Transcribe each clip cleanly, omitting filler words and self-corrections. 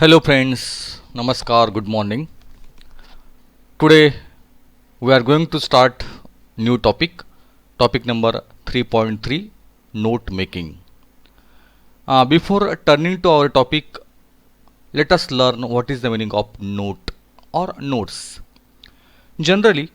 Hello friends, Namaskar, good morning. Today we are going to start new topic number 3.3 note making. Before turning to our topic, let us learn what is the meaning of note or notes. Generally,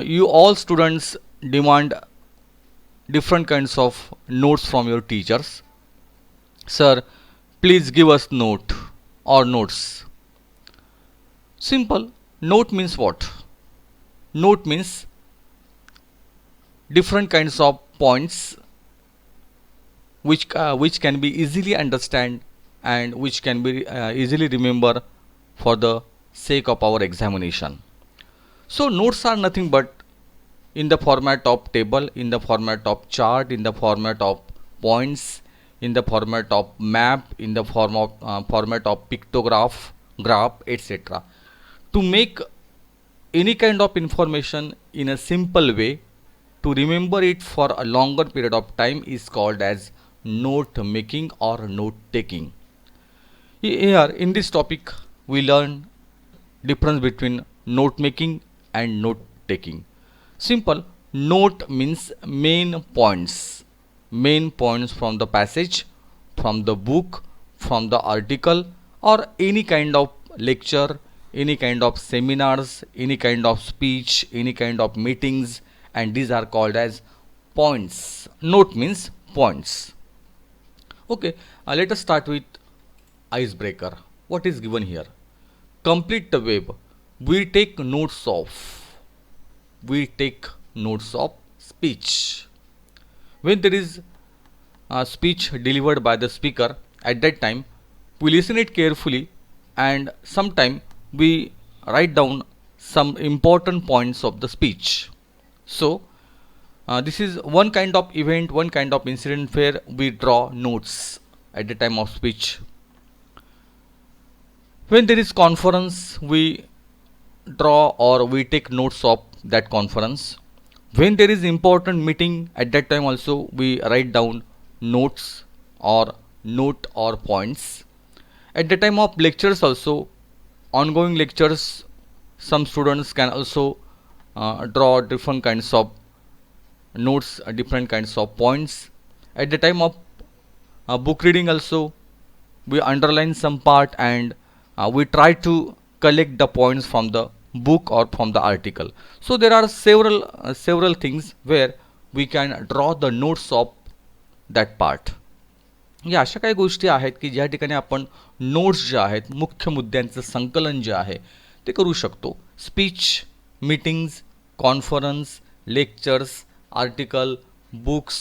you all students demand different kinds of notes from your teachers. Sir, please give us note or notes. Simple. Note means what? Note means different kinds of points which can be easily understand and which can be easily remember for the sake of our examination. So notes are nothing but in the format of table, in the format of chart, in the format of points, in the format of map, in the format of pictograph, graph, etc. To make any kind of information in a simple way, to remember it for a longer period of time is called as note making or note taking. Here in this topic we learn difference between note making and note taking. Simple. Note means main points from the passage, from the book, from the article, or any kind of lecture, any kind of seminars, any kind of speech, any kind of meetings, and these are called as points. Note means points. Okay, let us start with icebreaker. What is given here? Complete the web. We take notes of. We take notes of speech. When there is a speech delivered by the speaker, at that time we listen it carefully and sometime we write down some important points of the speech. So this is one kind of event, one kind of incident where we draw notes at the time of speech. When there is conference, we draw or we take notes of that conference. When there is important meeting, at that time also we write down notes or note or points. At the time of lectures also, ongoing lectures, some students can also draw different kinds of notes, different kinds of points. At the time of book reading also, we underline some part and we try to collect the points from the book or from the article. So there are several things where we can draw the notes of that part. या अशा काही गोष्टी आहेत की ज्या ठिकाणी आपण notes ज्या आहेत, मुख्य मुद्द्यांचं संकलन जे आहे ते करू शकतो. Speech, meetings, conference, lectures, article, books,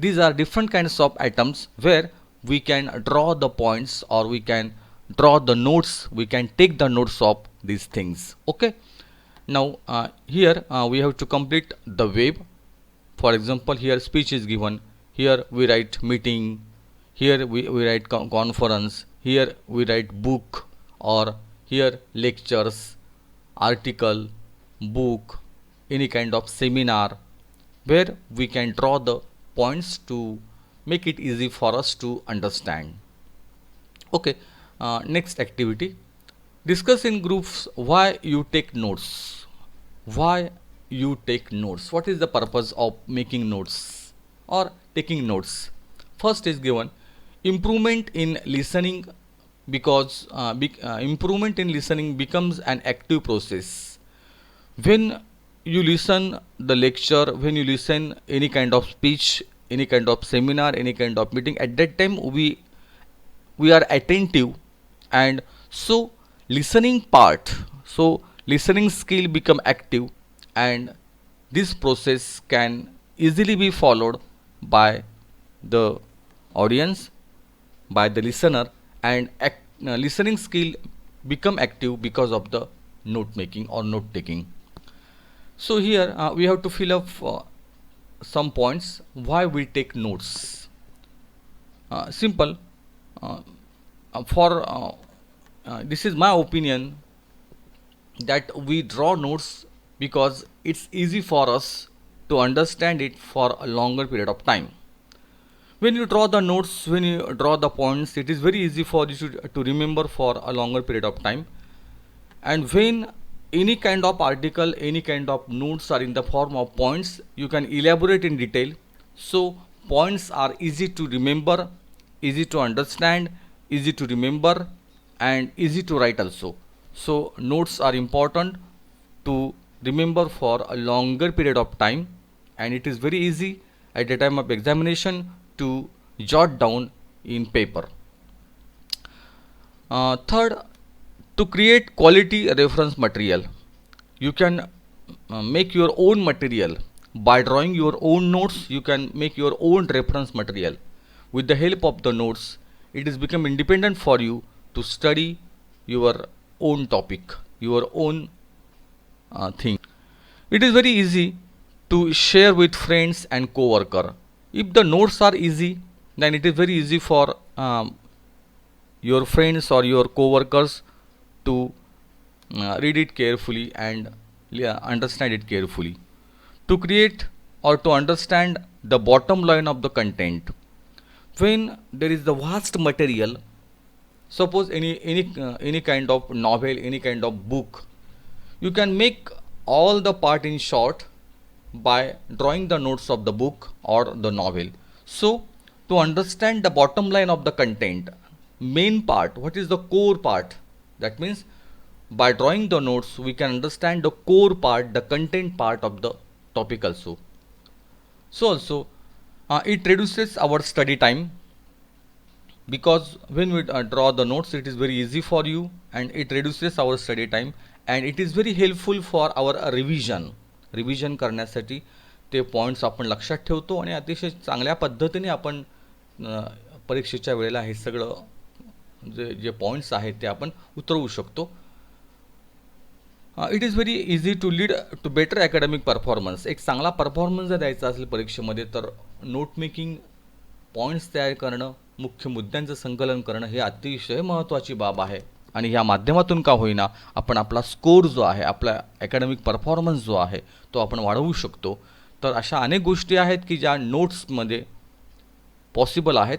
these are different kinds of items where we can draw the points or we can draw the notes, we can take the notes of these things. Okay, now here we have to complete the web. For example, here speech is given, here we write meeting, here we write conference, here we write book, or here lectures, article, book, any kind of seminar, where we can draw the points to make it easy for us to understand. Okay, next activity. Discuss in groups why you take notes. Why you take notes? What is the purpose of making notes or taking notes? First is given improvement in listening, because improvement in listening becomes an active process. When you listen the lecture, when you listen any kind of speech, any kind of seminar, any kind of meeting, at that time we are attentive, and so listening part, so listening skill become active, and this process can easily be followed by the audience, by the listener, and listening skill become active because of the note making or note taking. So here we have to fill up some points why we take notes. Simple. uh, for This is my opinion that we draw notes because it's easy for us to understand it for a longer period of time. When you draw the notes, when you draw the points, it is very easy for you to remember for a longer period of time. And when any kind of article, any kind of notes are in the form of points, you can elaborate in detail. So points are easy to remember, easy to understand, easy to remember, and easy to write also. So notes are important to remember for a longer period of time, and it is very easy at the time of examination to jot down in paper. Third, to create quality reference material, you can make your own material by drawing your own notes. You can make your own reference material with the help of the notes. It is become independent for you to study your own topic, your own thing. It is very easy to share with friends and co-worker. If the notes are easy, then it is very easy for your friends or your co-workers to read it carefully and understand it carefully. To create or to understand the bottom line of the content, when there is the vast material, suppose any kind of novel, any kind of book, you can make all the part in short by drawing the notes of the book or the novel. So to understand the bottom line of the content, main part, what is the core part, that means by drawing the notes we can understand the core part, the content part of the topic also. So also it reduces our study time, because when we draw the notes it is very easy for you and it reduces our study time, and it is very helpful for our revision करण्यासाठी ते points आपण लक्षात ठेवतो आणि अतिशय चांगल्या पद्धतीने आपण परीक्षेच्या वेळेला हे सगळं जे पॉईंट्स आहेत ते आपण उतरवू शकतो. It is very easy to lead to better academic performance. एक चांगला परफॉर्मन्स जर द्यायचा असेल परीक्षेमध्ये तर नोट मेकिंग, पॉईंट्स तयार करणं, मुख्य मुद्द्यांचं संकलन करणं हे अतिशय महत्त्वाची बाब आहे. आणि ह्या माध्यमातून का होईना आपण आपला स्कोर जो आहे, आपला अकॅडमिक परफॉर्मन्स जो आहे तो आपण वाढवू शकतो. तर अशा अनेक गोष्टी आहेत की ज्या नोट्समध्ये पॉसिबल आहेत,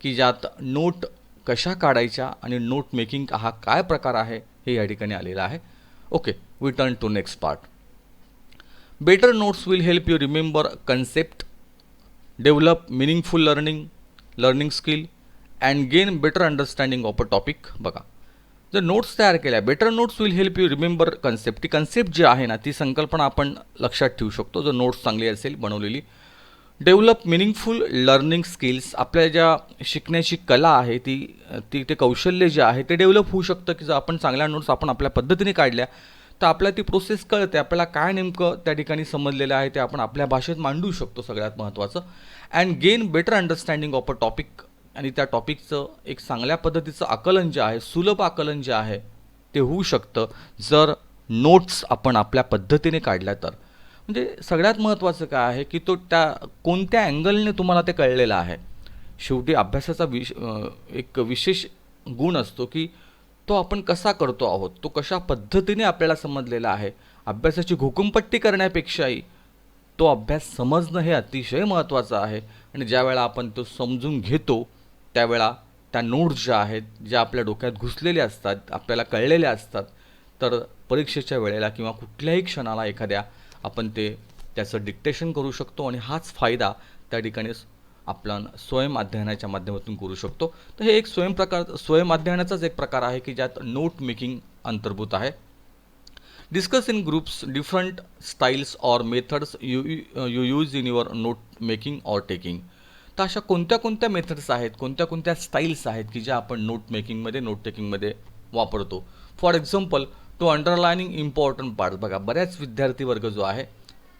की ज्यात नोट कशा काढायच्या आणि नोट मेकिंग हा काय प्रकार आहे हे या ठिकाणी आलेलं आहे. Okay, we turn to next part. Better notes will help you remember concept, develop meaningful learning skill and gain better understanding of a topic. बघा, जर नोट्स तयार केल्या, better notes will help you remember concept. ती concept जी आहे ना, ती संकल्पना आपण लक्षात ठेवू शकतो जर नोट्स चांगली असेल बनवलेली. डेव्हलप मिनिंगफुल लर्निंग स्किल्स, आपल्या ज्या शिकण्याची कला आहे ते कौशल्य जे आहे ते डेव्हलप होऊ शकतं, की जर आपण चांगल्या नोट्स आपण आपल्या पद्धतीने काढल्या तर आपल्याला ती प्रोसेस कळते, आपल्याला काय नेमकं त्या ठिकाणी समजलेलं आहे ते आपण आपल्या भाषेत मांडू शकतो सगळ्यात महत्त्वाचं. And gain better understanding of a topic, आणि त्या टॉपिकचं एक चांगल्या पद्धतीचं आकलन जे आहे, सुलभ आकलन जे आहे ते होऊ शकतं जर नोट्स आपण आपल्या पद्धतीने काढल्या तर. म्हणजे सगळ्यात महत्त्वाचं काय आहे की तो त्या कोणत्या अँगलने तुम्हाला ते कळलेलं आहे. शेवटी अभ्यासाचा एक विशेष गुण असतो की तो आपण कसा करतो आहोत, तो कशा पद्धतीने आपल्याला समजलेला आहे. अभ्यासाची घोकंपट्टी करण्यापेक्षाही तो अभ्यास समजणं हे अतिशय महत्त्वाचं आहे. आणि ज्यावेळा आपण तो समजून घेतो त्यावेळा त्या नोट्स ज्या आहेत, ज्या आपल्या डोक्यात घुसलेल्या असतात, आपल्याला कळलेल्या असतात, तर परीक्षेच्या वेळेला किंवा कुठल्याही क्षणाला एखाद्या आपण त्याचं डिक्टेशन करू शकतो. आणि हाच फायदा त्या ठिकाणी आपण स्वयं अध्ययनाच्या माध्यमातून करू शकतो. तर हे एक स्वयं अध्ययनाचाच एक प्रकार आहे की ज्यात नोट मेकिंग अंतर्भूत आहे. Discuss in groups different styles or methods you use in your note making or taking. तर अशा कोणत्या मेथड्स आहेत, कोणत्या स्टाईल्स आहेत की ज्या आपण नोट टेकिंगमध्ये वापरतो. For example, to underlining important parts. बघा, बऱ्याच विद्यार्थी वर्ग जो आहे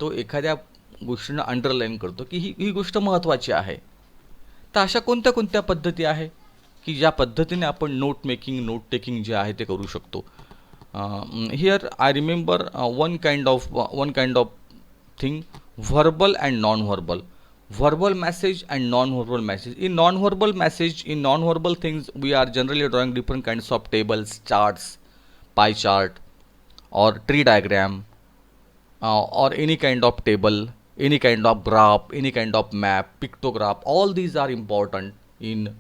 तो एखाद्या गोष्टीनं अंडरलाईन करतो की ही गोष्ट महत्त्वाची आहे. तर अशा कोणत्या पद्धती आहे की ज्या पद्धतीने आपण नोट टेकिंग जे आहे ते करू शकतो. Here I remember one kind of thing, verbal and non verbal. Verbal message and non-verbal message. In non-verbal things, we are generally drawing different kinds of tables, charts, pie chart, or tree diagram, or any kind of table, any kind of graph, any kind of map, pictograph, all these are important in